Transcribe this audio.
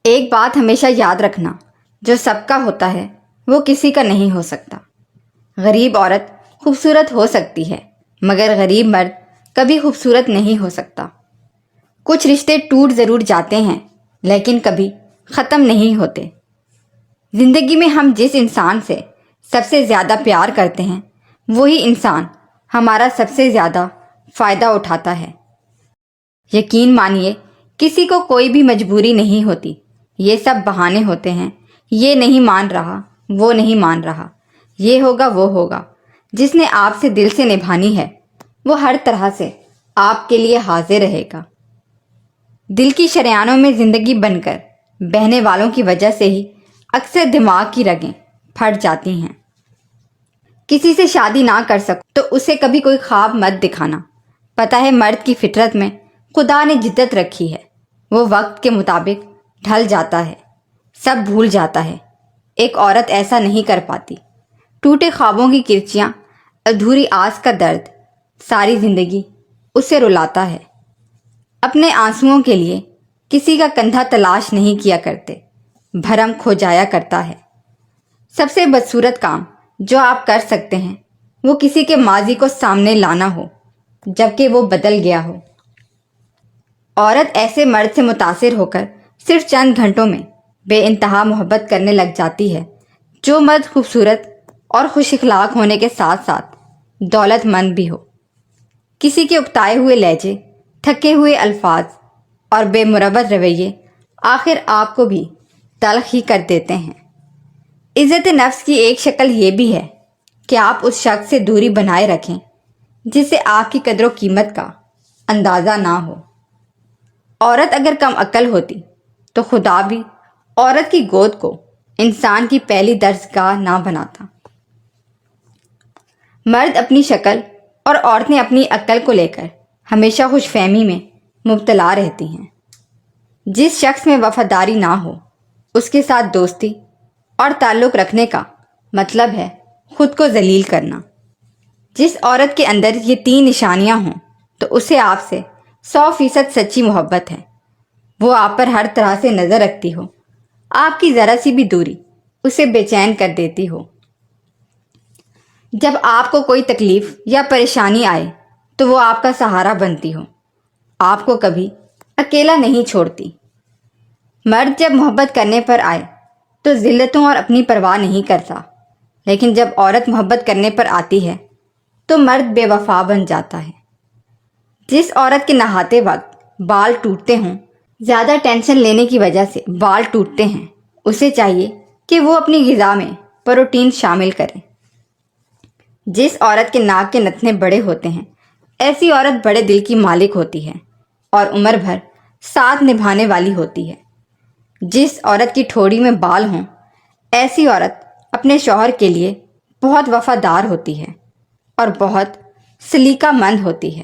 ایک بات ہمیشہ یاد رکھنا، جو سب کا ہوتا ہے وہ کسی کا نہیں ہو سکتا۔ غریب عورت خوبصورت ہو سکتی ہے مگر غریب مرد کبھی خوبصورت نہیں ہو سکتا۔ کچھ رشتے ٹوٹ ضرور جاتے ہیں لیکن کبھی ختم نہیں ہوتے۔ زندگی میں ہم جس انسان سے سب سے زیادہ پیار کرتے ہیں وہی انسان ہمارا سب سے زیادہ فائدہ اٹھاتا ہے۔ یقین مانیے کسی کو کوئی بھی مجبوری نہیں ہوتی، یہ سب بہانے ہوتے ہیں۔ یہ نہیں مان رہا، وہ نہیں مان رہا، یہ ہوگا وہ ہوگا۔ جس نے آپ سے دل سے نبھانی ہے وہ ہر طرح سے آپ کے لیے حاضر رہے گا۔ دل کی شریانوں میں زندگی بن کر بہنے والوں کی وجہ سے ہی اکثر دماغ کی رگیں پھٹ جاتی ہیں۔ کسی سے شادی نہ کر سکو تو اسے کبھی کوئی خواب مت دکھانا۔ پتہ ہے مرد کی فطرت میں خدا نے جدت رکھی ہے، وہ وقت کے مطابق ڈھل جاتا ہے، سب بھول جاتا ہے۔ ایک عورت ایسا نہیں کر پاتی۔ ٹوٹے خوابوں کی کرچیاں، ادھوری آس کا درد ساری زندگی اسے رلاتا ہے۔ اپنے آنسوؤں کے لیے کسی کا کندھا تلاش نہیں کیا کرتے، بھرم کھو جایا کرتا ہے۔ سب سے بدصورت کام جو آپ کر سکتے ہیں وہ کسی کے ماضی کو سامنے لانا ہو جبکہ وہ بدل گیا ہو۔ عورت ایسے مرد سے متاثر ہو کر صرف چند گھنٹوں میں بے انتہا محبت کرنے لگ جاتی ہے جو مرد خوبصورت اور خوش اخلاق ہونے کے ساتھ ساتھ دولت مند بھی ہو۔ کسی کے اکتائے ہوئے لہجے، تھکے ہوئے الفاظ اور بے مروت رویے آخر آپ کو بھی تلخ ہی کر دیتے ہیں۔ عزت نفس کی ایک شکل یہ بھی ہے کہ آپ اس شخص سے دوری بنائے رکھیں جس سے آپ کی قدر و قیمت کا اندازہ نہ ہو۔ عورت اگر کم عقل ہوتی تو خدا بھی عورت کی گود کو انسان کی پہلی درسگاہ نہ بناتا۔ مرد اپنی شکل اور عورتیں اپنی عقل کو لے کر ہمیشہ خوش فہمی میں مبتلا رہتی ہیں۔ جس شخص میں وفاداری نہ ہو اس کے ساتھ دوستی اور تعلق رکھنے کا مطلب ہے خود کو ذلیل کرنا۔ جس عورت کے اندر یہ تین نشانیاں ہوں تو اسے آپ سے 100% سچی محبت ہے۔ وہ آپ پر ہر طرح سے نظر رکھتی ہو، آپ کی ذرا سی بھی دوری اسے بے چین کر دیتی ہو۔ جب آپ کو کوئی تکلیف یا پریشانی آئے تو وہ آپ کا سہارا بنتی ہو، آپ کو کبھی اکیلا نہیں چھوڑتی۔ مرد جب محبت کرنے پر آئے تو ذلتوں اور اپنی پرواہ نہیں کرتا، لیکن جب عورت محبت کرنے پر آتی ہے تو مرد بے وفا بن جاتا ہے۔ جس عورت کے نہاتے وقت بال ٹوٹتے ہوں، زیادہ ٹینشن لینے کی وجہ سے بال ٹوٹتے ہیں، اسے چاہیے کہ وہ اپنی غذا میں پروٹین شامل کرے۔ جس عورت کے ناک کے نتنے بڑے ہوتے ہیں ایسی عورت بڑے دل کی مالک ہوتی ہے اور عمر بھر ساتھ نبھانے والی ہوتی ہے۔ جس عورت کی ٹھوڑی میں بال ہوں ایسی عورت اپنے شوہر کے لیے بہت وفادار ہوتی ہے اور بہت سلیقہ مند ہوتی ہے۔